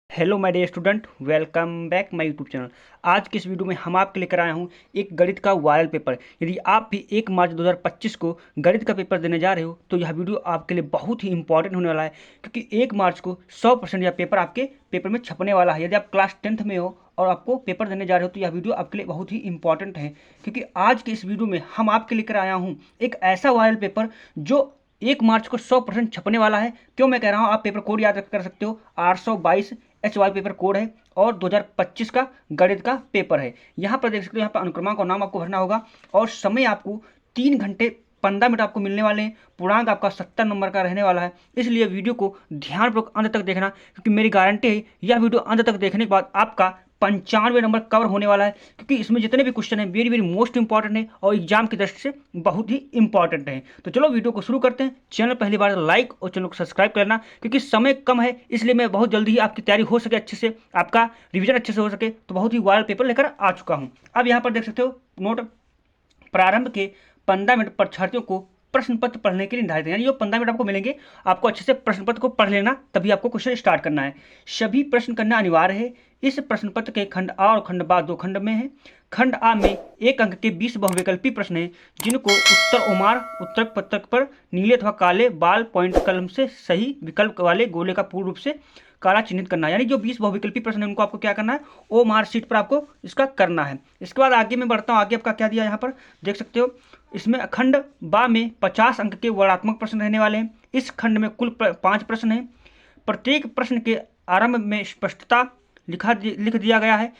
Hello my dear student, welcome back my YouTube channel. आज के इस वीडियो में हम आपके लेकर आया हूं एक गणित का वायरल पेपर। यदि आप भी 1 मार्च 2025 को गणित का पेपर देने जा रहे हो तो यह वीडियो आपके लिए बहुत ही इंपॉर्टेंट होने वाला है, क्योंकि 1 मार्च को 100% यह पेपर आपके पेपर में छपने वाला है। यदि आप क्लास 10th में हो और आपको पेपर देने जा रहे हो तो यह वीडियो आपके लिए बहुत ही इंपॉर्टेंट है, क्योंकि आज के इस वीडियो में हम आपके लेकर आया हूँ एक ऐसा वायरल पेपर जो 1 मार्च को 100% छपने वाला है। क्यों मैं कह रहा हूँ, आप पेपर कोड याद कर सकते हो, 822 HY पेपर कोड है और 2025 का गणित का पेपर है। यहाँ पर देख सकते हो, यहाँ पर अनुक्रमांक और नाम आपको भरना होगा और समय आपको 3 घंटे 15 मिनट आपको मिलने वाले हैं। पूर्णांक आपका 70 नंबर का रहने वाला है, इसलिए वीडियो को ध्यानपूर्वक अंत तक देखना, क्योंकि मेरी गारंटी है यह वीडियो अंत तक देखने के बाद आपका 95 नंबर कवर होने वाला है, क्योंकि इसमें जितने भी क्वेश्चन हैं वेरी वेरी मोस्ट इंपॉर्टेंट है और एग्जाम की दृष्टि से बहुत ही इंपॉर्टेंट है। तो चलो वीडियो को शुरू करते हैं। चैनल पहली बार लाइक और चैनल को सब्सक्राइब करना, क्योंकि समय कम है, इसलिए मैं बहुत जल्दी ही आपकी तैयारी हो सके, अच्छे से आपका रिविजन अच्छे से हो सके, तो बहुत ही वायरल पेपर लेकर आ चुका हूँ। अब यहाँ पर देख सकते हो नोट, प्रारंभ के 15 मिनट परीक्षार्थियों को प्रश्न पत्र पढ़ने के लिए निर्धारित है, यानी जो 15 मिनट आपको मिलेंगे, आपको अच्छे से प्रश्न पत्र को पढ़ लेना, तभी आपको क्वेश्चन स्टार्ट करना है। सभी प्रश्न करना अनिवार्य है। इस प्रश्न पत्र के खंड आ और खंड बा 2 खंड में है। खंड आ में 1 अंक के 20 बहुविकल्पी प्रश्न हैं, जिनको उत्तर ओमार उत्तर पत्रक पर नीले अथवा काले बाल पॉइंट कलम से सही विकल्प वाले गोले का पूर्ण रूप से काला चिन्हित करना है। यानी जो 20 बहुविकल्पी प्रश्न है उनको आपको क्या करना है, ओ मार्क शीट पर आपको इसका करना है। इसके बाद आगे मैं बढ़ता हूँ, आगे आपका क्या दिया यहाँ पर देख सकते हो। इसमें खंड बा में 50 अंक के वर्णात्मक प्रश्न रहने वाले हैं। इस खंड में कुल 5 प्रश्न हैं। प्रत्येक प्रश्न के आरंभ में स्पष्टता लिख दिया गया है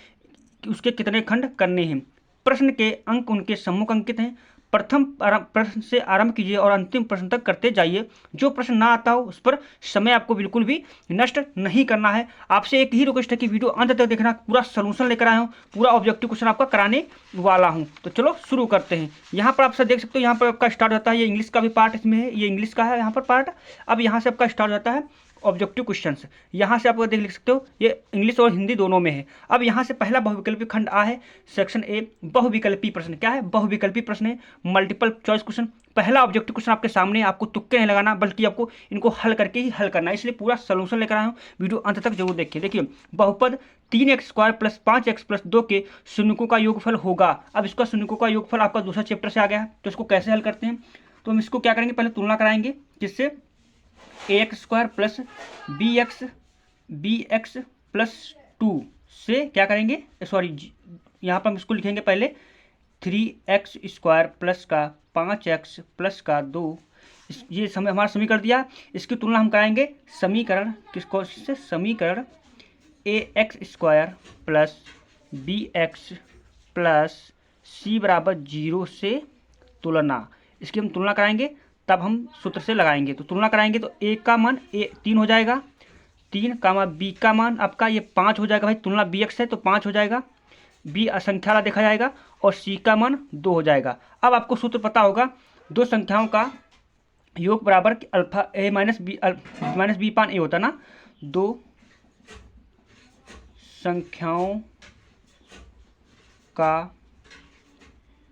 कि उसके कितने खंड करने हैं। प्रश्न के अंक उनके सम्मुख अंकित हैं। प्रथम प्रश्न से आरंभ कीजिए और अंतिम प्रश्न तक करते जाइए। जो प्रश्न ना आता हो उस पर समय आपको बिल्कुल भी नष्ट नहीं करना है। आपसे एक ही रिक्वेस्ट है कि वीडियो अंत तक देखना, पूरा सोल्यूशन लेकर आया हूँ, पूरा ऑब्जेक्टिव क्वेश्चन आपका कराने वाला हूँ। तो चलो शुरू करते हैं। यहाँ पर आप सब देख सकते हो, यहाँ पर आपका स्टार्ट होता है, ये इंग्लिश का भी पार्ट इसमें है, ये इंग्लिश का है यहाँ पर पार्ट। अब यहाँ से आपका स्टार्ट होता है ऑब्जेक्टिव क्वेश्चंस। यहाँ से आप देख सकते हो, ये इंग्लिश और हिंदी दोनों में है। अब यहाँ से पहला बहुविकल्पी खंड आ है, सेक्शन ए, बहुविकल्पी प्रश्न। क्या है? बहुविकल्पी प्रश्न है, मल्टीपल चॉइस क्वेश्चन। पहला ऑब्जेक्टिव क्वेश्चन आपके सामने, आपको तुक्के नहीं लगाना, बल्कि आपको इनको हल करके ही हल करना है, इसलिए पूरा सोल्यूशन लेकर आया हूँ। वीडियो अंत तक जरूर देखिए। देखिए, बहुपद 3x² + 5x + 2 के शून्यकों का योगफल होगा। अब इसका शून्यकों का योगफल आपका दूसरा चैप्टर से आ गया है, तो इसको कैसे हल करते हैं, तो हम इसको क्या करेंगे, पहले तुलना कराएंगे, जिससे ax² + bx + 2 से क्या करेंगे, सॉरी यहाँ पर हम इसको लिखेंगे पहले 3x² प्लस का 5x प्लस का 2, ये समय हमारा समीकरण दिया। इसकी तुलना हम कराएंगे समीकरण किसको से, समीकरण ax² + bx + c = 0 से तुलना। इसकी हम तुलना कराएंगे, तब हम सूत्र से लगाएंगे। तो तुलना कराएंगे तो a का मान 3 हो जाएगा, 3 कामा b का मान आपका ये 5 हो जाएगा। भाई तुलना bx है तो 5 हो जाएगा, b असंख्या वाला देखा जाएगा, और c का मान 2 हो जाएगा। अब आपको सूत्र पता होगा, दो संख्याओं का योग बराबर अल्फा a - b पान a होता ना। दो संख्याओं का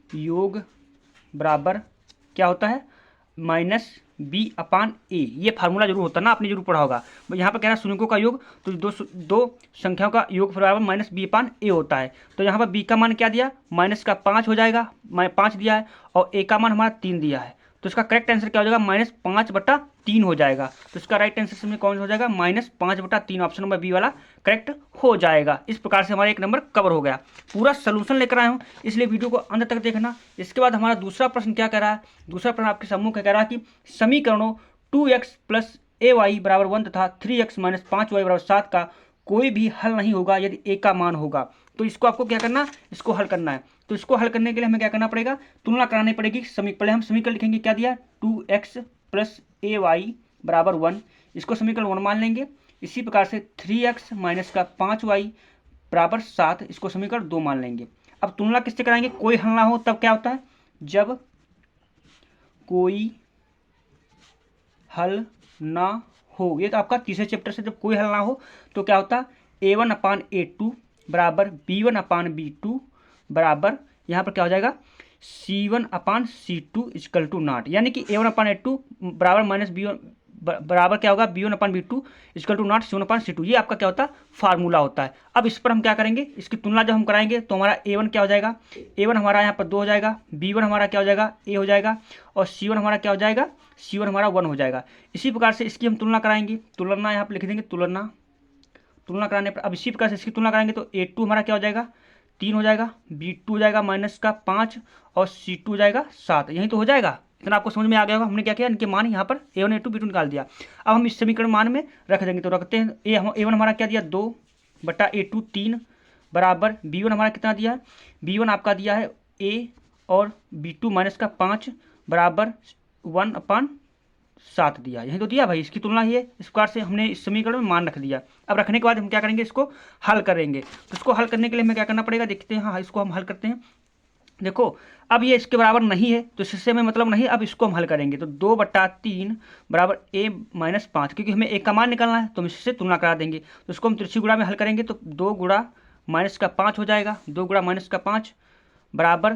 योग बराबर क्या होता है, -b/a। ये फार्मूला जरूर होता ना, आपने जरूर पढ़ा होगा। यहाँ पर कह रहा है शून्यकों का योग, तो दो संख्याओं का योग बराबर -b/a होता है। तो यहाँ पर b का मान क्या दिया, -5 हो जाएगा, 5 दिया है, और a का मान हमारा 3 दिया है। तो इसका करेक्ट आंसर क्या हो जाएगा, -5/3 हो जाएगा। तो इसका राइट आंसर में कौन हो जाएगा, -5/3, ऑप्शन नंबर बी वाला करेक्ट हो जाएगा। इस प्रकार से हमारा 1 नंबर कवर हो गया। पूरा सोल्यूशन लेकर आया हूँ, इसलिए वीडियो को अंत तक देखना। इसके बाद हमारा दूसरा प्रश्न क्या कह रहा है, दूसरा प्रश्न आपके सम्मुख कह रहा है कि समीकरणों 2x + ay = 1 तथा 3x - 5y = 7 का कोई भी हल नहीं होगा यदि a का मान होगा। तो इसको आपको क्या करना, इसको हल करना है। तो इसको हल करने के लिए हमें क्या करना पड़ेगा, तुलना करानी पड़ेगी। पहले हम समीकरण लिखेंगे, क्या दिया, 2x + ay = 1, इसको समीकरण 1 मान लेंगे। इसी प्रकार से 3x - 5y = 7, इसको समीकरण 2 मान लेंगे। अब तुलना किससे कराएंगे, कोई हल ना हो तब क्या होता है, जब कोई हल ना हो, ये तो आपका तीसरे चैप्टर से, जब कोई हल ना हो तो क्या होता है, a1/a2 = b1/b2 बराबर, यहाँ पर क्या हो जाएगा, c1/c2 = 0, यानी कि a1/a2 बराबर बराबर क्या होगा B1/B2 equal to not C1/C2। ये आपका क्या होता है फार्मूला होता है। अब इस पर हम क्या करेंगे, इसकी तुलना जब हम कराएंगे तो हमारा A1 क्या हो जाएगा, A1 हमारा यहाँ पर 2 हो जाएगा, B1 हमारा क्या हो जाएगा A हो जाएगा, और C1 हमारा क्या हो जाएगा, C1 हमारा 1 हो जाएगा। इसी प्रकार से इसकी हम तुलना कराएंगे, तुलना यहाँ पर लिख देंगे, तुलना कराने पर अब इसी प्रकार से इसकी तुलना कराएंगे तो A2 हमारा क्या हो जाएगा 3 हो जाएगा, B2 हो जाएगा -5 और C2 हो जाएगा 7। यही तो हो जाएगा। इतना आपको समझ में आ गया होगा। हमने क्या किया, इनके मान यहाँ पर A1 A2 B2 निकाल दिया। अब हम इस समीकरण मान में रख देंगे, तो रखते हैं A1 हमारा क्या दिया 2/A2 3 बराबर B1 हमारा कितना दिया है, B1 आपका दिया है A और B2 -5 बराबर 1/7 दिया। यही तो दिया भाई, इसकी तुलना ही है। इस प्रकार से हमने इस समीकरण में मान रख दिया। अब रखने के बाद हम क्या करेंगे, इसको हल करेंगे। तो इसको हल करने के लिए हमें क्या करना पड़ेगा, देखते हैं। हाँ, इसको हम हल करते हैं। देखो अब ये इसके बराबर नहीं है तो इससे हमें मतलब नहीं। अब इसको हम हल करेंगे तो 2/3 बराबर A-5, क्योंकि हमें एक का मान निकालना है तो हम इससे तुलना करा देंगे। तो इसको हम त्रिछी गुणा में हल करेंगे तो 2 गुणा -5 हो जाएगा, 2 गुणा -5 बराबर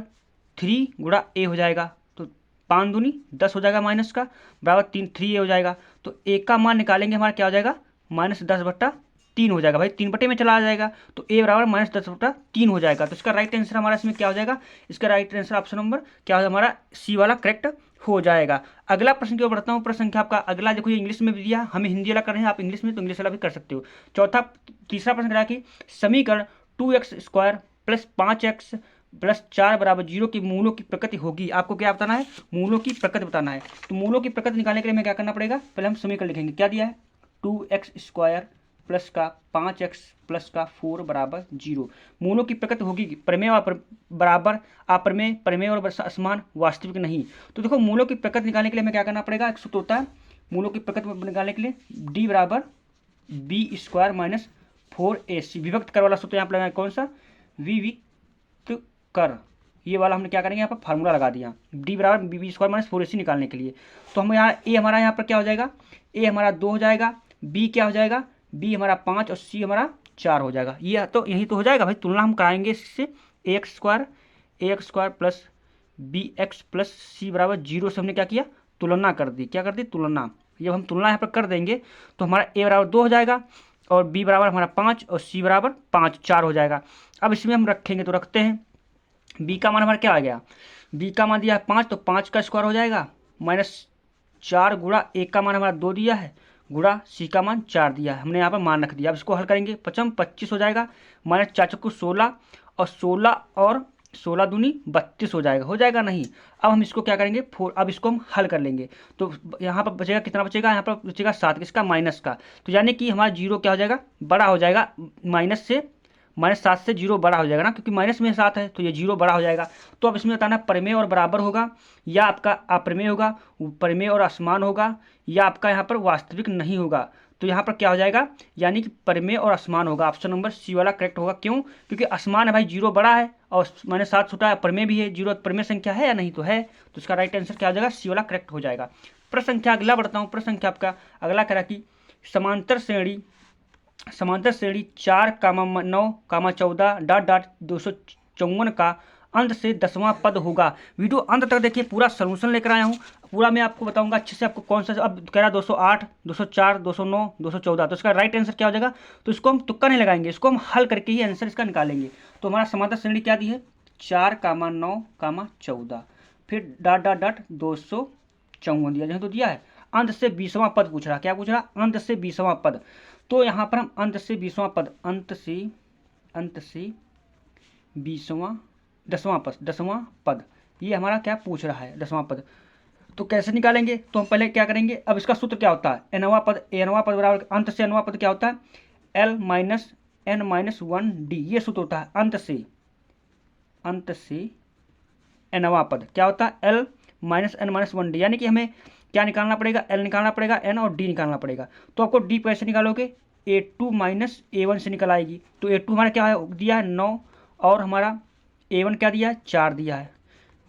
3 गुणा A हो जाएगा। तो 5 दूनी 10 हो जाएगा, माइनस का बराबर 3A हो जाएगा। तो A का मान निकालेंगे, हमारा क्या हो जाएगा -10/3 हो जाएगा भाई, 3 बटे में चला आ जाएगा। तो A बराबर -10/3 हो जाएगा। तो इसका राइट आंसर हमारा इसमें क्या हो जाएगा, इसका राइट आंसर ऑप्शन नंबर क्या हो, हमारा C वाला करेक्ट हो जाएगा। अगला प्रश्न की ओर बढ़ता हूँ। प्रश्न संख्या आपका अगला देखो, ये इंग्लिश में भी दिया, हमें हिंदी वाला कर रहे हैं, आप इंग्लिश में तो इंग्लिश वाला भी कर सकते हो। तीसरा प्रश्न करा कि समीकरण 2x² + 5x + 4 = 0 की मूलों की प्रकृति होगी। आपको क्या बताना है, मूलों की प्रकृति बताना है। तो मूलों की प्रकृति निकालने के लिए हमें क्या करना पड़ेगा, पहले हम समीकरण लिखेंगे। क्या दिया है, 2x² प्लस का 5x प्लस का 4 बराबर 0। मूलों की प्रकृति होगी प्रमेय और बराबर अप्रमेय, प्रमेय और असमान, वास्तविक नहीं। तो देखो मूलों की प्रकृति निकालने के लिए हमें क्या करना पड़ेगा, एक सूत्र होता है मूलों की प्रकृति निकालने के लिए, D बराबर B² - 4AC। विभक्त कर वाला सूत्र यहाँ पर लगाएं, कौन सा, विविक्त कर। ये वाला हमने क्या करेंगे, यहाँ पर फार्मूला लगा दिया, D बराबर B² - 4AC निकालने के लिए। तो हम यहाँ A हमारा यहाँ पर क्या हो जाएगा, A हमारा 2 हो जाएगा, B क्या हो जाएगा, B हमारा 5 और C हमारा 4 हो जाएगा। ये तो यही तो हो जाएगा भाई। तुलना हम कराएंगे इससे, ax² plus bx plus C बराबर 0 से हमने क्या किया, तुलना कर दी। क्या कर दी, तुलना। जब हम तुलना यहाँ पर कर देंगे तो हमारा A बराबर 2 हो जाएगा और B बराबर हमारा 5 और C बराबर 5 4 हो जाएगा। अब इसमें हम रखेंगे, तो रखते हैं। B का मान हमारा क्या आ गया, B का मान दिया है 5, तो 5 का स्क्वायर हो जाएगा -4 गुणा A का मान हमारा 2 दिया है गुणा C का मान 4 दिया है। हमने यहाँ पर मान रख दिया। अब इसको हल करेंगे, 25 हो जाएगा, -4 16 और 16 दूनी 32 हो जाएगा नहीं। अब हम इसको क्या करेंगे, 4, अब इसको हम हल कर लेंगे। तो यहाँ पर बचेगा, कितना बचेगा, यहाँ पर बचेगा 7, किसका, माइनस का। तो यानी कि हमारा 0 क्या हो जाएगा, बड़ा हो जाएगा, -7 से 0 बड़ा हो जाएगा ना, क्योंकि माइनस में 7 है तो ये 0 बड़ा हो जाएगा। तो अब इसमें बताना प्रमेय और बराबर होगा या आपका अप्रमेय होगा, प्रमेय और असमान होगा, या आपका यहाँ पर वास्तविक नहीं होगा। तो यहाँ पर क्या हो जाएगा, यानी कि प्रमेय और असमान होगा। ऑप्शन नंबर C वाला करेक्ट होगा। क्यों, क्योंकि असमान है भाई, 0 बड़ा है और -7 छोटा है, प्रमेय भी है, 0 प्रमेय संख्या है या नहीं, तो है। तो इसका राइट आंसर क्या हो जाएगा, C वाला करेक्ट हो जाएगा। प्रश्न संख्या अगला बढ़ता हूँ। प्रश्न संख्या आपका अगला करा कि समांतर श्रेणी 4, 9, 14 का अंत से 10वां पद होगा। वीडियो अंत तक देखिए, पूरा सॉल्यूशन लेकर आया हूँ। पूरा मैं आपको बताऊंगा अच्छे से, आपको कौन सा। अब कह रहा 208, 204, 209, 214, तो इसका राइट आंसर क्या हो जाएगा। तो इसको हम तुक्का नहीं लगाएंगे, इसको हम हल करके ही आंसर इसका निकालेंगे। तो हमारा समांतर श्रेणी क्या दी है, 4, 9, 14, फिर ... 254 दिया, जहाँ तो दिया है। अंत से 20वां पद पूछ रहा, क्या पूछ रहा, अंत से 20वां पद। तो यहाँ पर हम अंत से 20वां पद, अंत से 10वां पद, ये हमारा क्या पूछ रहा है, 10वां पद। तो कैसे निकालेंगे, तो हम पहले क्या करेंगे, अब इसका सूत्र क्या होता है, nवां पद बराबर अंत से nवां पद क्या होता है, L - n - 1D, ये सूत्र होता है। अंत से nवां पद क्या होता है, L - n - 1D, यानी कि हमें क्या निकालना पड़ेगा, L निकालना पड़ेगा, N और D निकालना पड़ेगा। तो आपको D कैसे निकालोगे, A2 - A1 से निकल आएगी। तो A2 हमारा क्या है, दिया है 9 और हमारा A1 क्या दिया है, 4 दिया है,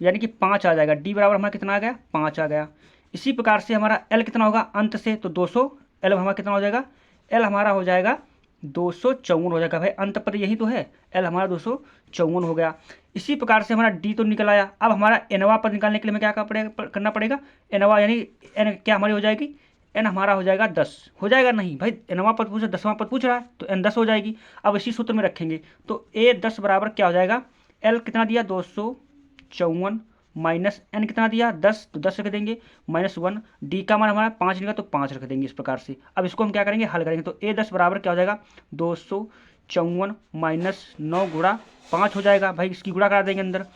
यानी कि 5 आ जाएगा। D बराबर हमारा कितना आ गया, 5 आ गया। इसी प्रकार से हमारा L कितना होगा अंत से, तो 200, L हमारा कितना हो जाएगा, L हमारा हो जाएगा 254 हो जाएगा भाई, अंत पद यही तो है, L हमारा 254 हो गया। इसी प्रकार से हमारा D तो निकल आया। अब हमारा nवां पद निकालने के लिए हमें क्या करना पड़ेगा, nवां यानी n क्या हमारी हो जाएगी, n हमारा हो जाएगा 10, हो जाएगा नहीं भाई, nवां पद पूछ रहा है, 10वां पद पूछ रहा है, तो n 10 हो जाएगी। अब इसी सूत्र में रखेंगे तो a 10 बराबर क्या हो जाएगा, l कितना दिया 254 माइनस n कितना दिया 10, तो 10 रख देंगे, -1, d का मान हमारा 5 निकला तो 5 रख देंगे इस प्रकार से। अब इसको हम क्या करेंगे, हल करेंगे, तो a 10 बराबर क्या हो जाएगा 254 माइनस 9 गुणा 5 हो जाएगा, भाई इसकी गुणा करा देंगे अंदर।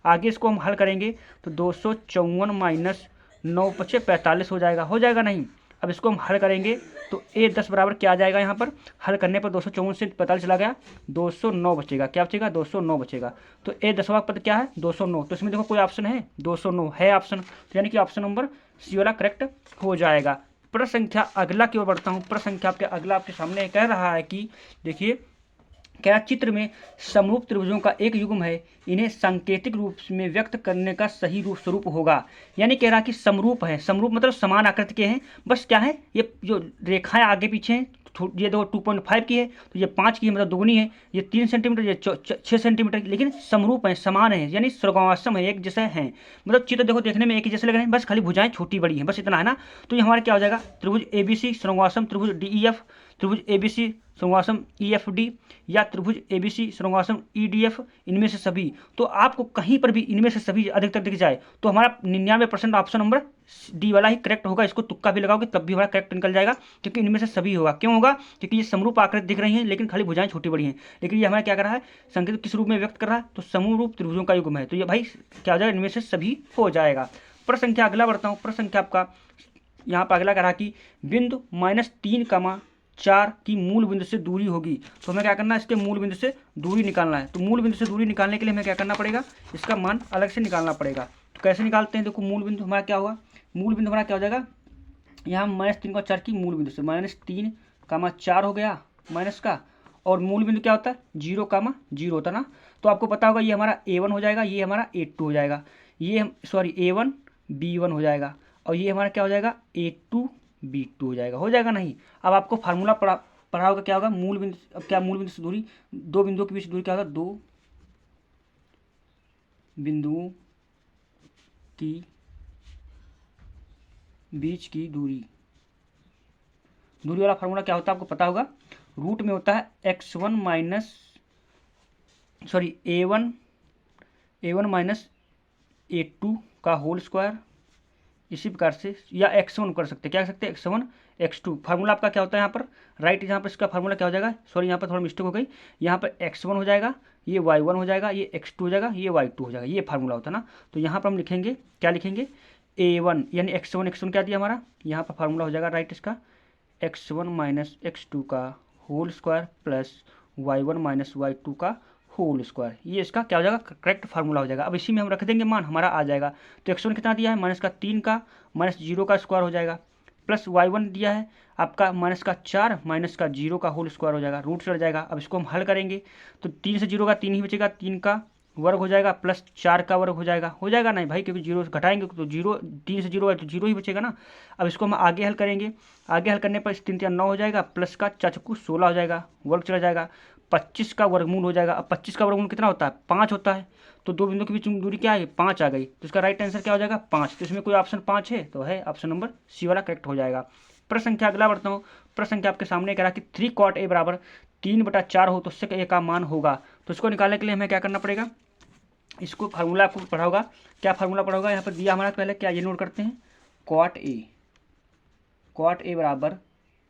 आगे इसको हम हल करेंगे तो 254 माइनस 9 पचे 45 हो जाएगा नहीं। अब इसको हम हल करेंगे तो a 10 बराबर क्या आ जाएगा, यहाँ पर हल करने पर 254 से 45 चला गया, 209 बचेगा, क्या बचेगा 209 बचेगा। तो a 10वां पद क्या है 209, तो इसमें देखो कोई ऑप्शन है 209 है ऑप्शन, तो यानी कि ऑप्शन नंबर सी वाला करेक्ट हो जाएगा। प्रश्न संख्या अगला की ओर बढ़ता हूँ। प्रश्न संख्या आपके अगला आपके सामने कह रहा है कि देखिए क्या चित्र में समरूप त्रिभुजों का एक युग्म है, इन्हें सांकेतिक रूप में व्यक्त करने का सही रूप स्वरूप होगा। यानी कह रहा कि समरूप है, समरूप मतलब समान आकृति के हैं, बस क्या है ये जो रेखाएं आगे पीछे हैं, ये देखो 2.5 की है, तो ये 5 की है मतलब दोगुनी है, ये 3 सेंटीमीटर, ये 6 सेंटीमीटर की, लेकिन समरूप है, समान है, यानी सर्वगामासम है, एक जैसे हैं, मतलब चित्र देखो देखने में एक ही जैसे लग रहे हैं, बस खाली भुजाएं छोटी बड़ी हैं, बस इतना है ना। तो ये हमारा क्या हो जाएगा, त्रिभुज ABC सर्वगामासम, त्रिभुज DEF, त्रिभुज ABC सर्वगामासम EFD, या त्रिभुज ABC सर्वगामासम EDF, इनमें से सभी। तो आपको कहीं पर भी इनमें से सभी अधिकतर दिख जाए तो हमारा 99% ऑप्शन नंबर डी वाला ही करेक्ट होगा। इसको तुक्का भी लगाओगे तब भी हमारा करेक्ट निकल जाएगा, क्योंकि इनमें से सभी होगा। क्यों होगा, क्योंकि ये समरूप आकृति दिख रही हैं लेकिन खाली भुजाएं छोटी बड़ी हैं, लेकिन ये हमारा क्या कर रहा है, संकेत किस रूप में व्यक्त कर रहा है, तो समरूप त्रिभुजों का युग्म है, तो ये भाई क्या हो जाएगा, इनमें से सभी हो जाएगा। प्रश्न संख्या अगला बढ़ता हूँ। प्रश्न संख्या आपका यहाँ पर अगला करा कि बिंदु -3,4 की मूल बिंदु से दूरी होगी, तो हमें क्या करना है, इसके मूल बिंदु से दूरी निकालना है। तो मूल बिंदु से दूरी निकालने के लिए हमें क्या करना पड़ेगा, इसका मान अलग से निकालना पड़ेगा। तो कैसे निकालते हैं, देखो मूल बिंदु हमारा क्या होगा, मूल बिंदु हमारा क्या हो जाएगा, यहाँ -3,4 की मूल बिंदु से -3,4 हो गया माइनस का, और मूल बिंदु क्या होता है 0,0 होता है ना। तो आपको पता होगा ये हमारा A1 हो जाएगा, ये हमारा A2 हो जाएगा, ये सॉरी A1 B1 हो जाएगा, और ये हमारा क्या हो जाएगा A2 B2 हो जाएगा नहीं। अब आपको फार्मूला पढ़ा होगा, क्या होगा मूल बिंदु, अब क्या मूल बिंदु से दूरी, दो बिंदुओं के बीच दूरी क्या होगा, दो बिंदुओं की बीच की दूरी वाला फार्मूला क्या होता है आपको पता होगा, रूट में होता है x1 minus sorry A1 minus A2 का होल स्क्वायर, इसी प्रकार से, या x1 कर सकते हैं, क्या कर सकते हैं x1 x2। फार्मूला आपका क्या होता है यहाँ पर राइट, यहाँ पर इसका फार्मूला क्या हो जाएगा, सॉरी यहाँ पर थोड़ा मिस्टेक हो गई, यहाँ पर x1 हो जाएगा, ये y1 हो जाएगा, ये x2 हो जाएगा, ये y2 हो जाएगा, ये फार्मूला होता है ना। तो यहाँ पर हम लिखेंगे, क्या लिखेंगे A1 यानी x1 क्या दिया हमारा, यहाँ पर फार्मूला हो जाएगा राइट इसका x1 माइनस x2 का whole square plus y1 minus y2 का होल स्क्वायर, ये इसका क्या हो जाएगा करेक्ट फार्मूला हो जाएगा। अब इसी में हम रख देंगे मान, हमारा आ जाएगा। तो x1 कितना दिया है -3 का माइनस 0 का स्क्वायर हो जाएगा, प्लस y1 दिया है आपका -4 माइनस का 0 का होल स्क्वायर हो जाएगा, रूट चढ़ जाएगा। अब इसको हम हल करेंगे तो 3 से 0 का 3 ही बचेगा, 3 का वर्ग हो जाएगा प्लस 4 का वर्ग हो जाएगा नहीं भाई, क्योंकि 0 घटाएंगे तो 0, 3 से 0 है तो 0 ही बचेगा ना। अब इसको हम आगे हल करेंगे, आगे हल करने पर 3 3 9 हो जाएगा, प्लस का 4 चक्कू 16 हो जाएगा, वर्ग चला जाएगा, 25 का वर्गमूल हो जाएगा। अब 25 का वर्गमूल कितना होता है 5 होता है, तो दो बिंदु के बीच में दूरी क्या है 5 आ गई, तो इसका राइट आंसर क्या हो जाएगा 5। तो इसमें कोई ऑप्शन 5 है तो है ऑप्शन नंबर सी वाला करेक्ट हो जाएगा। प्रश्न संख्या अगला बढ़ता हूँ। प्रश्न संख्या आपके सामने कह रहा कि 3 cot A बराबर 3/4 हो तो sec A का मान होगा। तो इसको निकालने के लिए हमें क्या करना पड़ेगा, इसको फार्मूला आपको पढ़ा होगा, क्या फार्मूला पढ़ा होगा यहाँ पर दिया हमारा, पहले क्या ये नोट करते हैं, cot A बराबर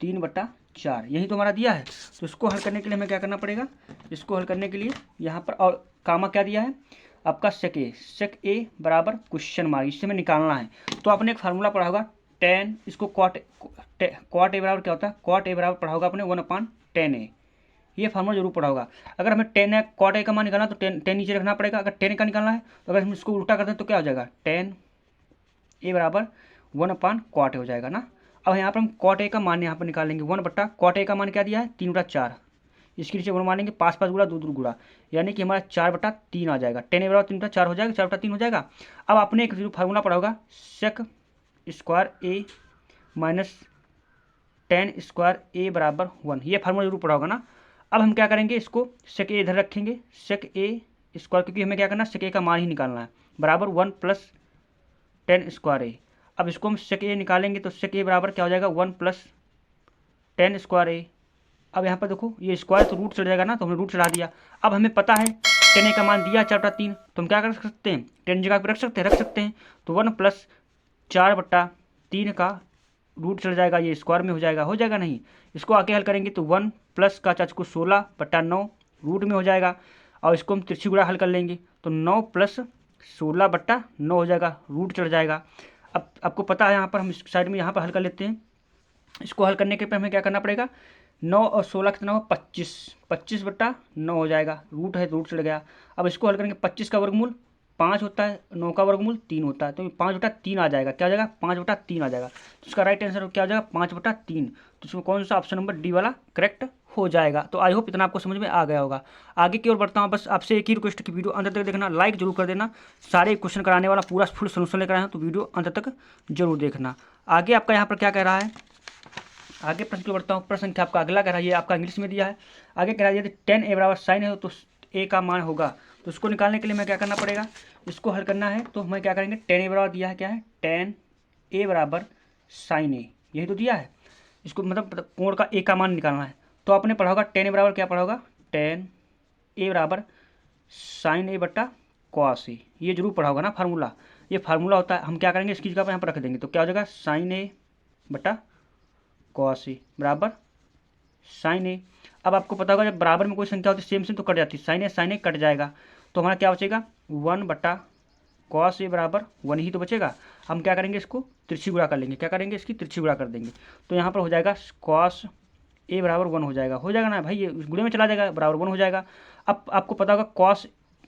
3/4, यही तो हमारा दिया है। तो इसको हल करने के लिए हमें क्या करना पड़ेगा, इसको हल करने के लिए यहाँ पर और कामा क्या दिया है आपका sec A बराबर क्वेश्चन मार्क, इससे हमें निकालना है। तो आपने एक फार्मूला पढ़ा होगा tan, इसको cot A बराबर क्या होता है, cot A बराबर पढ़ा होगा आपने 1/tan A, ये फार्मूला जरूर पढ़ा होगा। अगर हमें cot A का मान निकालना तो tan नीचे रखना पड़ेगा, अगर tan का निकालना है तो अगर हम इसको उल्टा करते हैं तो क्या हो जाएगा tan A बराबर 1/cot A हो जाएगा ना। अब यहाँ पर हम cot A का मान यहाँ पर निकालेंगे, 1/cot A का मान क्या दिया है 3/4, इसके नीचे 1 मानेंगे, 5 5 गुणा 2 2 गुणा, यानी कि हमारा 4/3 आ जाएगा, tan A बराबर 3/4 हो जाएगा, 4/3 हो जाएगा। अब आपने एक फार्मूला पढ़ा होगा sec square A minus tan square A बराबर 1, ये फार्मूला जरूर पढ़ा होगा ना। अब हम क्या करेंगे, इसको sec A इधर रखेंगे, sec A स्क्वायर, क्योंकि हमें क्या करना है sec A का मान ही निकालना है, बराबर 1 प्लस tan स्क्वायर A। अब इसको हम सेक ए निकालेंगे तो सेक ए बराबर क्या हो जाएगा 1 प्लस 10 स्क्वायर ए। अब यहाँ पर देखो ये स्क्वायर तो रूट चढ़ जाएगा ना, तो हमने रूट चढ़ा दिया। अब हमें पता है 10 ए का मान दिया 4/3, तो हम क्या कर सकते हैं 10 जगह पर रख सकते हैं। तो 1 प्लस 4/3 का रूट चढ़ जाएगा, ये स्क्वायर में हो जाएगा नहीं। इसको आगे हल करेंगे तो 1 प्लस का 4 को 16/9 रूट में हो जाएगा। और इसको हम तिरछी गुणा हल कर लेंगे तो 9 प्लस 16/9 हो जाएगा, रूट चढ़ जाएगा। अब आपको पता है यहाँ पर हम इस साइड में यहाँ पर हल कर लेते हैं। इसको हल करने के पे हमें क्या करना पड़ेगा, 9 और 16 कितना हो 25, 25/9 हो जाएगा, रूट है तो रूट चढ़ गया। अब इसको हल करेंगे 25 का वर्गमूल 5 होता है, 9 का वर्गमूल 3 होता है, तो 5/3 आ जाएगा। क्या हो जाएगा 5/3 आ जाएगा। तो इसका राइट आंसर क्या हो जाएगा 5/3। तो इसमें कौन सा ऑप्शन नंबर डी वाला करेक्ट हो जाएगा। तो आई होप इतना आपको समझ में आ गया होगा। आगे की ओर बढ़ता हूँ, बस आपसे एक ही रिक्वेस्ट की वीडियो अंत तक देखना, लाइक जरूर कर देना। सारे क्वेश्चन कराने वाला पूरा फुल सोल्यूशन लेकर आए हैं, तो वीडियो अंत तक जरूर देखना। आगे आपका यहाँ पर क्या कह रहा है, आगे प्रश्न की ओर बढ़ता हूँ। प्रश्न संख्या आपका अगला कह रहा है, ये आपका इंग्लिश में दिया है। आगे कह रहा है यदि 10 ए बराबर साइन है तो ए का मान होगा। तो उसको निकालने के लिए हमें क्या करना पड़ेगा, इसको हल करना है तो हमें क्या करेंगे 10 ए बराबर दिया है, क्या है 10 ए बराबर साइन ए, यही तो दिया है। इसको मतलब कोण का ए का मान निकालना है। तो आपने पढ़ा होगा 10 ए बराबर क्या पढ़ा होगा 10 ए बराबर साइन ए बट्टा कॉस ए, ये जरूर पढ़ा होगा ना फार्मूला। ये फार्मूला होता है, हम क्या करेंगे इसकी जगह पर यहाँ पर रख देंगे। तो क्या हो जाएगा साइन ए बट्टा कॉस ए बराबर साइन ए। अब आपको पता होगा जब बराबर में कोई संख्या होती है सेम सेम तो कट जाती है, साइन ए कट जाएगा। तो हमारा क्या बचेगा 1/cos ए बराबर 1 ही तो बचेगा। हम क्या करेंगे इसको तिरछी गुणा कर लेंगे, क्या करेंगे इसकी तिरछी गुणा कर देंगे। तो यहाँ पर हो जाएगा cos ए बराबर 1 हो जाएगा ना भाई, ये गुणे में चला जाएगा बराबर 1 हो जाएगा। अब आपको पता होगा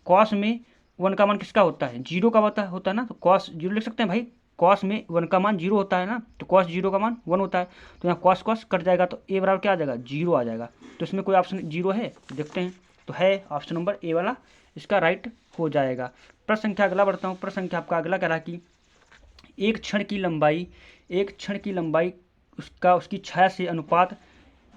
कॉस में 1 का मान किसका होता है 0 का होता है ना, तो कॉस 0 लिख सकते हैं भाई। कॉस में 1 का मान 0 होता है ना, तो कॉस 0 का मान 1 होता है। तो यहाँ कॉस कट जाएगा तो ए बराबर क्या आ जाएगा 0 आ जाएगा। तो इसमें कोई ऑप्शन 0 है देखते हैं, तो है ऑप्शन नंबर ए वाला इसका राइट हो जाएगा। प्रश्न संख्या अगला बढ़ता हूँ। प्रश्न संख्या आपका अगला कह रहा है कि एक क्षण की लंबाई उसकी छाया से अनुपात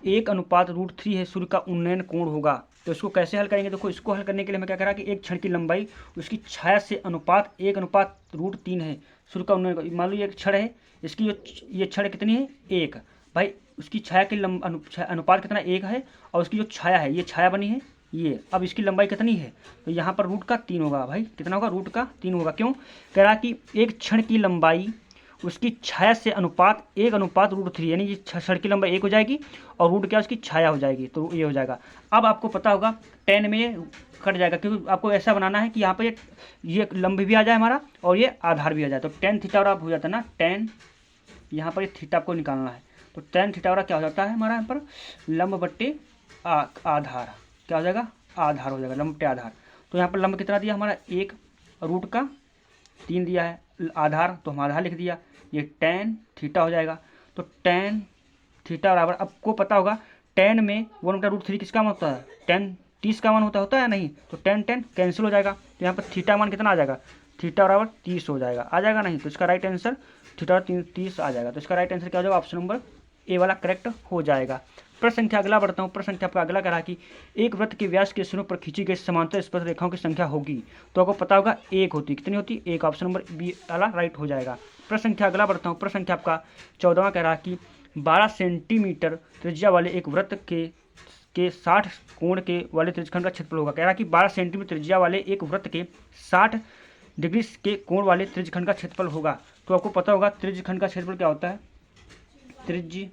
1/√3 है, सूर्य का उन्नयन कोण होगा। तो इसको कैसे हल करेंगे, देखो इसको हल करने के लिए हमें क्या कह रहा है कि एक क्षण की लंबाई उसकी छाया से अनुपात 1/√3 है, सूर्य का उन्नयन। मान लो ये एक क्षण है, इसकी जो ये क्षण कितनी है 1 भाई, उसकी छाया की अनुपात कितना 1 है, और उसकी जो छाया है ये छाया बनी है ये। अब इसकी लंबाई कितनी है, तो यहाँ पर रूट का 3 होगा भाई, कितना होगा रूट का 3 होगा। क्यों कह रहा कि एक क्षण की लंबाई उसकी छाया से अनुपात 1/√3, यानी ये क्षण की लंबाई 1 हो जाएगी और रूट क्या उसकी छाया हो जाएगी, तो ये हो जाएगा। अब आपको पता होगा 10 में कट जाएगा, क्योंकि आपको ऐसा बनाना है कि यहाँ पर ये लंब भी आ जाए हमारा और ये आधार भी आ जाए। तो tan थीटा और आप हो जाता है ना tan, यहाँ पर ये थीटा आपको निकालना है। तो tan थीटा और क्या हो जाता है हमारा यहाँ पर लंब बट्टे आधार, क्या हो जाएगा आधार हो जाएगा, लंब बट्टे आधार। तो यहाँ पर लंब कितना दिया हमारा 1, रूट का 3 दिया है, आधार तो हम आधार लिख दिया, ये tan थीटा हो जाएगा। तो tan थीटा बराबर, आपको पता होगा tan में 1/√3 किसका मान होता है tan 30 का मान होता है या नहीं, तो tan कैंसिल हो जाएगा। तो यहाँ पर थीटा मान कितना आ जाएगा, थीटा बराबर 30 हो जाएगा, आ जाएगा नहीं। तो इसका राइट आंसर थीटा 30 आ जाएगा। तो इसका राइट आंसर क्या हो जाएगा ऑप्शन नंबर ए वाला करेक्ट हो जाएगा। प्रश्न संख्या अगला बढ़ता हूँ। प्रश्न संख्या आपका अगला कह रहा कि एक वृत्त के व्यास के सिरों पर खींची गई समांतर स्पर्श रेखाओं की संख्या होगी। तो आपको पता होगा 1 होती, कितनी होती 1, ऑप्शन नंबर बी वाला राइट हो जाएगा। प्रश्न संख्या अगला बढ़ता हूँ। प्रश्न संख्या आपका 14वां कह रहा कि 12 सेंटीमीटर त्रिज्या वाले एक वृत्त के 60 कोण के वाले त्रिज्यखंड का क्षेत्रफल होगा। कह रहा कि 12 सेंटीमीटर त्रिज्या वाले एक वृत्त के 60 डिग्री के कोण वाले त्रिज्यखंड का क्षेत्रफल होगा। तो आपको पता होगा त्रिज्यखंड का क्षेत्रफल क्या होता है, त्रिज्यखंड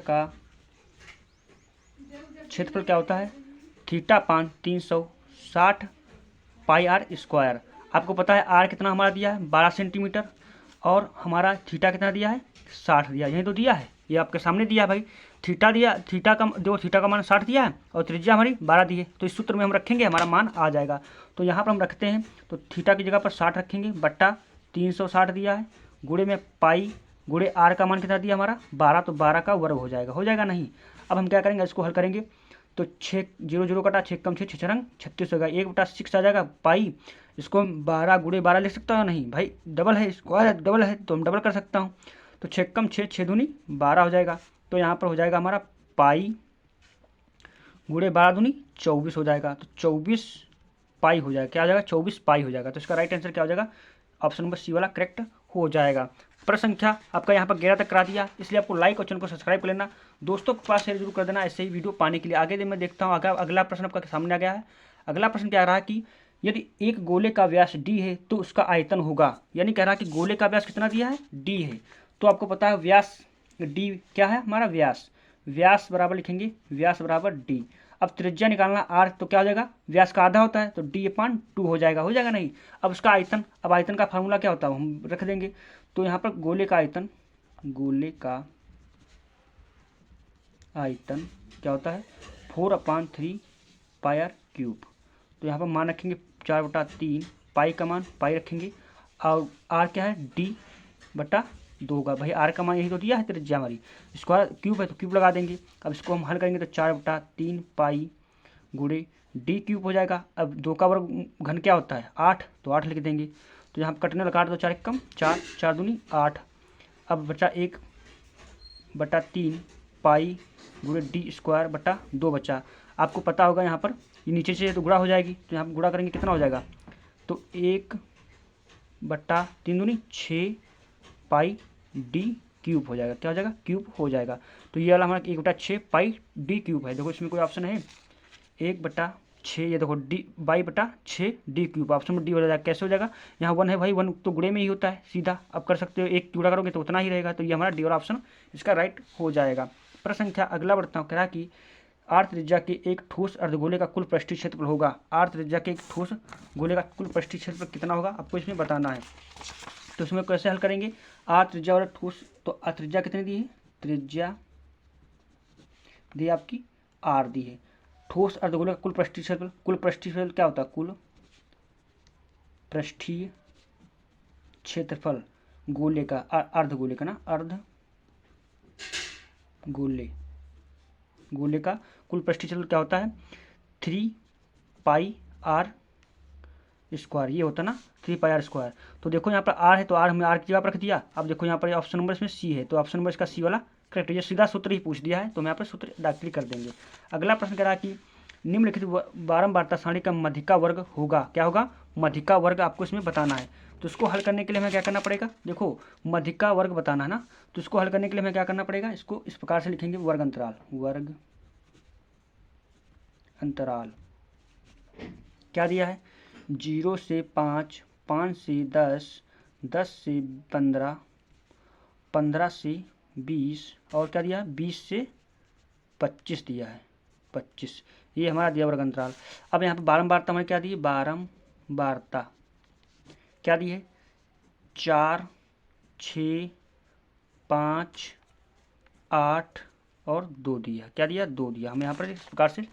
का क्षेत्रफल क्या होता है थीटा पान 360 पाई आर स्क्वायर। आपको पता है आर कितना हमारा दिया है 12 सेंटीमीटर, और हमारा थीटा कितना दिया है 60 दिया, यही तो दिया है, ये आपके सामने दिया है भाई। थीटा दिया, थीटा का मान 60 दिया है और त्रिज्या हमारी 12 दी है। तो इस सूत्र में हम रखेंगे हमारा मान आ जाएगा। तो यहाँ पर हम रखते हैं, तो थीटा की जगह पर 60 रखेंगे बट्टा 360 दिया है, गुणे में पाई, गुणे आर का मान कितना दिया हमारा 12, तो 12 का वर्ग हो जाएगा नहीं। अब हम क्या करेंगे इसको हल करेंगे, तो 6 0 0 कटा 6 कम 6 6 रंग 36 होगा, 1/6 आ जाएगा पाई। इसको 12 गुणे 12 लिख सकता हूँ नहीं भाई, डबल है स्क्वायर है, डबल है तो हम डबल कर सकता हूँ। तो 6 कम 6 6 दूनी 12 हो जाएगा। तो यहाँ पर हो जाएगा हमारा पाई गुणे 12 दूनी 24 हो जाएगा। तो 24 पाई हो जाएगा, क्या हो जाएगा 24 पाई हो जाएगा। तो इसका राइट आंसर क्या हो जाएगा ऑप्शन नंबर सी वाला करेक्ट हो जाएगा। प्रश्न संख्या आपका यहाँ पर 11 तक करा दिया, इसलिए आपको लाइक और चैनल को सब्सक्राइब कर लेना, दोस्तों के पास शेयर जरूर कर देना ऐसे ही वीडियो पाने के लिए। आगे मैं देखता हूँ अगला प्रश्न आपका सामने आ गया है। अगला प्रश्न क्या रहा कि यदि एक गोले का व्यास d है तो उसका आयतन होगा, यानी कह रहा कि गोले का व्यास कितना दिया है d है, तो आपको पता है व्यास d क्या है हमारा व्यास बराबर लिखेंगे व्यास बराबर d। अब त्रिज्या निकालना r, तो क्या हो जाएगा व्यास का आधा होता है तो d/2 हो जाएगा नहीं। अब उसका आयतन, अब आयतन का फार्मूला क्या होता है हम रख देंगे, तो यहाँ पर गोले का आयतन क्या होता है 4/3 πr³। तो यहाँ पर मान रखेंगे 4/3, पाई का मान पाई रखेंगे, और r क्या है d/2 होगा। भाई r का मान यही तो दिया है त्रिज्या हमारी, स्क्वायर क्यूब है तो क्यूब लगा देंगे। अब इसको हम हल करेंगे तो 4/3 पाई गुणे d³ हो जाएगा। अब 2 का वर्ग घन क्या होता है 8, तो 8 लिख देंगे। तो यहाँ कटने वाला काट दो, 4 कम 4, 4 दूनी 8। अब बचा 1/3 पाई गुणे d²/2 बचा। आपको पता होगा यहाँ पर ये नीचे से तो गुणा हो जाएगी, तो यहाँ पर गुणा करेंगे कितना हो जाएगा, तो 1/3 दूनी 6 पाई d³ हो जाएगा। क्या हो जाएगा क्यूब हो जाएगा। तो ये वाला हमारा 1/6 पाई d³ है। देखो इसमें कोई ऑप्शन है 1/6, ये देखो d/6 d³, ऑप्शन में डी हो जाएगा। कैसे हो जाएगा, यहाँ 1 है भाई, 1 तो गुणे में ही होता है सीधा, अब कर सकते हो, एक गुणा करोगे तो उतना ही रहेगा। तो ये हमारा डी वाला ऑप्शन इसका राइट हो जाएगा। प्रश्न संख्या अगला बढ़ता हूँ, कह रहा कि r त्रिज्या के एक ठोस अर्धगोले का कुल पृष्ठीय क्षेत्रफल होगा। r त्रिज्या के एक ठोस गोले का कुल पृष्ठीय क्षेत्रफल कितना होगा आपको इसमें बताना है। तो इसमें कैसे हल करेंगे, r त्रिज्या और ठोस, तो त्रिज्या कितनी दी है, त्रिज्या दी आपकी r दी है। ठोस अर्धगोले का कुल पृष्ठीय क्षेत्रफल, कुल पृष्ठीय क्षेत्रफल क्या होता है, कुल पृष्ठीय क्षेत्रफल गोले का, अर्धगोले का ना, गोले का कुल पृष्ठीय क्षेत्रफल क्या होता है 3 पाई r², ये होता है ना 3 पाई r²। तो देखो यहाँ पर r है तो r हमने r की जगह पर रख दिया। अब देखो यहाँ पर ऑप्शन नंबर इसमें c है, तो ऑप्शन नंबर इसका c वाला करेक्ट है। ये सीधा सूत्र ही पूछ दिया है तो हम यहाँ पर सूत्र डायरेक्टली कर देंगे। अगला प्रश्न कह रहा कि निम्नलिखित बारंबारता सारणी का मध्यिका वर्ग होगा। क्या होगा, मध्यिका वर्ग आपको इसमें बताना है। तो इसको हल करने के लिए हमें क्या करना पड़ेगा, देखो मध्यिका वर्ग बताना है ना, तो इसको हल करने के लिए हमें क्या करना पड़ेगा, इसको इस प्रकार से लिखेंगे वर्ग अंतराल क्या दिया है 0 से 5, 5 से 10, 10 से 15, 15 से 20, और क्या दिया है 20 से 25 दिया है 25, ये हमारा दिया वर्ग अंतराल। अब यहाँ पर बारंबारता हमें क्या दी है, बारंबारता क्या दी है 4, 6, 5, 8 और 2 दिया। क्या दिया 2 दिया। हमें यहाँ पर इस प्रकार से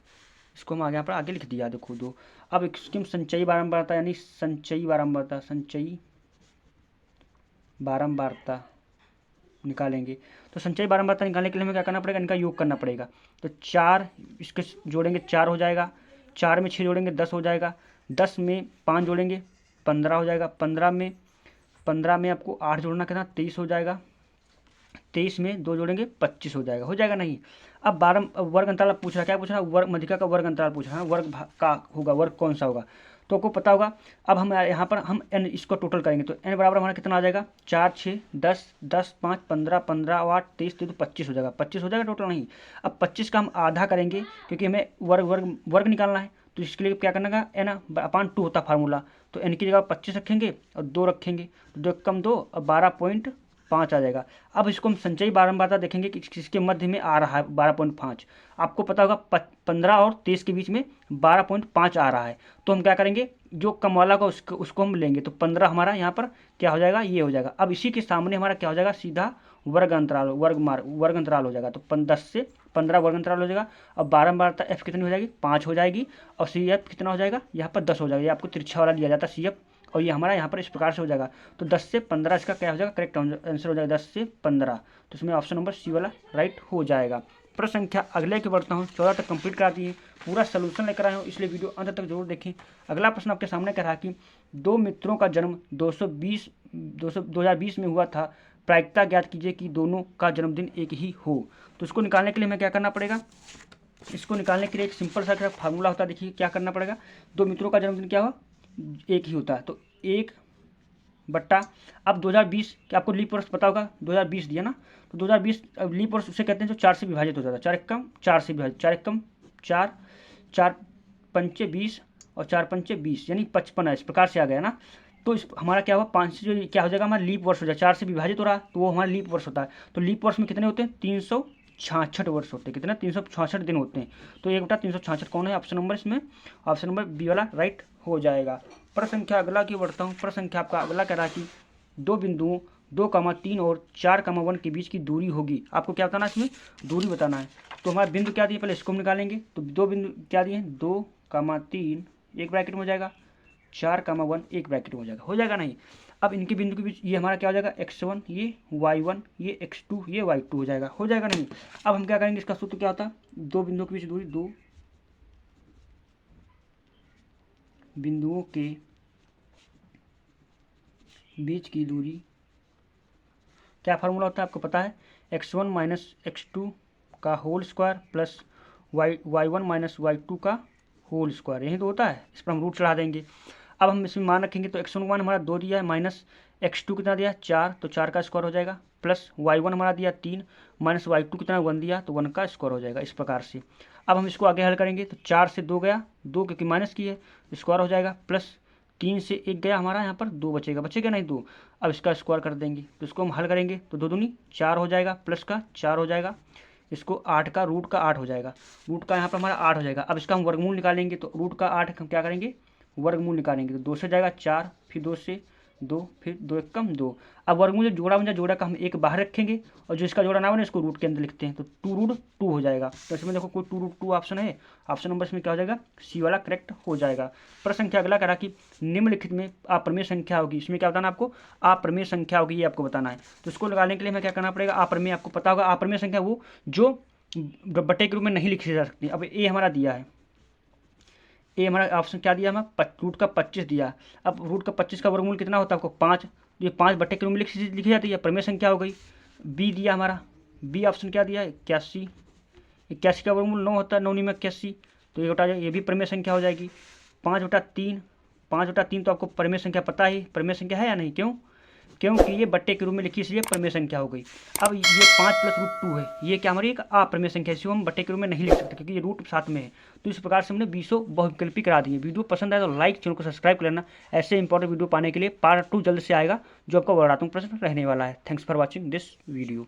इसको हम यहाँ पर आगे लिख दिया देखो 2। अब इसकी हम संचयी बारंबारता यानी संचयी बारंबारता निकालेंगे। तो संचयी बारंबारता निकालने के लिए हमें क्या करना पड़ेगा, इनका योग करना पड़ेगा। तो 4 इसके जोड़ेंगे 4 हो जाएगा, 4 में 6 जोड़ेंगे 10 हो जाएगा, 10 में 5 जोड़ेंगे 15 हो जाएगा, 15 में आपको 8 जोड़ना कितना 23 हो जाएगा, 23 में 2 जोड़ेंगे 25 हो जाएगा नहीं। अब वर्ग अंतराल पूछ रहा, क्या पूछ रहा, वर्ग मध्यिका का वर्ग अंतराल पूछ रहा है, वर्ग का होगा, वर्ग कौन सा होगा तो आपको पता होगा। अब हम यहाँ पर हम n इसको टोटल करेंगे तो n बराबर हमारा कितना आ जाएगा 4, 6, 10, 10, 5, 15, 15, 8, 23, तो 25 हो जाएगा, 25 हो जाएगा टोटल नहीं। अब 25 का हम आधा करेंगे क्योंकि हमें वर्ग निकालना है, तो इसके लिए क्या करना है n/2 होता फार्मूला, तो n की जगह 25 रखेंगे और 2 रखेंगे, तो 2 कम 2 और 12.5 आ जाएगा। अब इसको हम संचयी बारंबारता देखेंगे कि किसके मध्य में आ रहा है 12.5। आपको पता होगा 15 और 23 के बीच में 12.5 आ रहा है, तो हम क्या करेंगे जो कम वाला का उसको हम लेंगे, तो 15 हमारा यहाँ पर क्या हो जाएगा ये हो जाएगा। अब इसी के सामने हमारा क्या हो जाएगा सीधा वर्ग अंतराल हो जाएगा, तो 10 से 15 वर्ग अंतराल हो जाएगा। अब बारंबारता f कितनी हो जाएगी 5 हो जाएगी, और CF कितना हो जाएगा यहाँ पर 10 हो जाएगा। ये आपको तिरछा वाला लिया जाता है CF, और ये हमारा यहाँ पर इस प्रकार से हो जाएगा। तो 10 से 15 इसका क्या हो जाएगा करेक्ट आंसर हो जाएगा 10 से 15, तो इसमें ऑप्शन नंबर सी वाला राइट हो जाएगा। प्रश्न संख्या अगले की बढ़ता हूँ, 14 तक कंप्लीट करा दिए, पूरा सोल्यूशन लेकर आया हूँ, इसलिए वीडियो अंत तक जरूर देखें। अगला प्रश्न आपके सामने कह रहा कि 2 मित्रों का जन्म 2020 में हुआ था, प्रायिकता ज्ञात कीजिए कि दोनों का जन्मदिन एक ही हो। तो इसको निकालने के लिए हमें क्या करना पड़ेगा, इसको निकालने के लिए एक सिंपल सा फार्मूला होता है। देखिए क्या करना पड़ेगा, 2 मित्रों का जन्मदिन क्या हो एक ही होता है, तो 1 बट्टा अब 2020 क्या आपको लीप वर्ष पता होगा, 2020 दिया ना, तो 2020 अब लीप वर्ष उसे कहते हैं जो 4 से विभाजित हो जाता है। 4 एकम 4 से विभाजित, 4 एकम 4, 4 पंचे 20 और 4 पंचे 20 यानी 55 है, इस प्रकार से आ गया ना। तो इस हमारा क्या हुआ 5 से जो क्या हो जाएगा हमारा लीप वर्ष हो जाएगा, 4 से विभाजित हो रहा तो वो हमारा लीप वर्ष होता है। तो लीप वर्ष में कितने होते हैं 366 वर्ष होते हैं, कितने 366 दिन होते हैं। तो 1/366 कौन है ऑप्शन नंबर, इसमें ऑप्शन नंबर बी वाला राइट हो जाएगा। प्रश्न संख्या अगला की बढ़ता हूँ। प्रश्न संख्या आपका अगला कह रहा है कि दो बिंदुओं 2,3 और 4,1 के बीच की दूरी होगी। आपको क्या बताना है, इसमें दूरी बताना है। तो हमारा बिंदु क्या दिए पहले इसको हम निकालेंगे। तो दो बिंदु क्या दिए 2,3 एक ब्रैकेट में हो जाएगा, 4,1 एक ब्रैकेट में हो जाएगा नहीं। अब इनके बिंदु के बीच ये हमारा क्या हो जाएगा x1 ये y1 ये x2 ये y2 हो जाएगा नहीं। अब हम क्या करेंगे, इसका सूत्र क्या होता है, दो बिंदुओं के बीच दूरी, दो बिंदुओं के बीच की दूरी क्या फार्मूला होता है आपको पता है, x1 माइनस x2 का whole square plus y1 minus y2 का होल स्क्वायर, यही तो होता है। इस पर हम रूट चढ़ा देंगे। अब हम इसमें मान रखेंगे तो x1 हमारा 2 दिया है, माइनस x2 कितना दिया 4, तो 4 का स्क्वायर हो जाएगा, प्लस y1 हमारा दिया 3, माइनस y2 कितना 1 दिया, तो 1 का स्क्वायर हो जाएगा इस प्रकार से। अब हम इसको आगे हल करेंगे तो 4 से 2 गया, 2 क्योंकि माइनस की है स्क्वायर हो जाएगा, प्लस 3 से 1 गया हमारा, यहाँ पर 2 बचेगा नहीं 2। अब इसका स्क्वायर कर देंगे तो इसको हम हल करेंगे तो 2 दूनी 4 हो जाएगा, प्लस का 4 हो जाएगा, इसको 8 का रूट का 8 हो जाएगा, रूट का यहाँ पर हमारा 8 हो जाएगा। अब इसका हम वर्गमूल निकालेंगे तो रूट का 8 हम क्या करेंगे वर्गमूल निकालेंगे तो 2 से जाएगा 4, फिर 2 से 2, फिर 2 एकम 2। अब वर्गमूल जो जोड़ा बन जोड़ा का हम एक बाहर रखेंगे और जो इसका जोड़ा ना बने इसको रूट के अंदर लिखते हैं, तो 2√2 हो जाएगा। तो इसमें देखो कोई 2√2 ऑप्शन है, ऑप्शन नंबर इसमें क्या हो जाएगा सी वाला करेक्ट हो जाएगा। प्रश्न संख्या अगला करा कि निम्नलिखित में अप्रमेय संख्या होगी, इसमें क्या बताना आपको अप्रमेय संख्या होगी, ये आपको बताना है। तो इसको लगाने के लिए हमें क्या करना पड़ेगा, अप्रमेय आपको पता होगा अप्रमेय संख्या वो जो बटे के रूप में नहीं लिखी जा सकती। अब ए हमारा दिया है, ए हमारा ऑप्शन क्या दिया हमें रूट का 25 दिया। अब रूट का 25 का वर्गमूल कितना होता है आपको 5, ये 5 बटे के रूप में लिखी जाती है, प्रमेय संख्या हो गई। बी दिया हमारा, बी ऑप्शन क्या दिया 81, 81 का वर्गमूल 9 होता है, 9 में 81, तो ये उठा जाए, ये भी प्रमेय संख्या हो जाएगी। 5/3, 5/3 तो आपको प्रमेय संख्या पता ही, प्रमेय संख्या है या नहीं, क्योंकि ये बट्टे के रूप में लिखी इसलिए प्रमेय संख्या हो गई। अब ये 5 + √2 है, ये क्या हमारी एक अप्रमेय संख्या है, इसको हम बट्टे के रूप में नहीं लिख सकते क्योंकि ये रूट साथ में है। तो इस प्रकार से हमने 20 बहुविकल्पी करा दी है। वीडियो पसंद आए तो लाइक, चैनल को सब्सक्राइब कर लेना। ऐसे इंपॉर्टेंट वीडियो पाने के लिए पार्ट 2 जल्द से आएगा जो आपका वर्णात्मक प्रश्न रहने वाला है। Thanks for watching this video.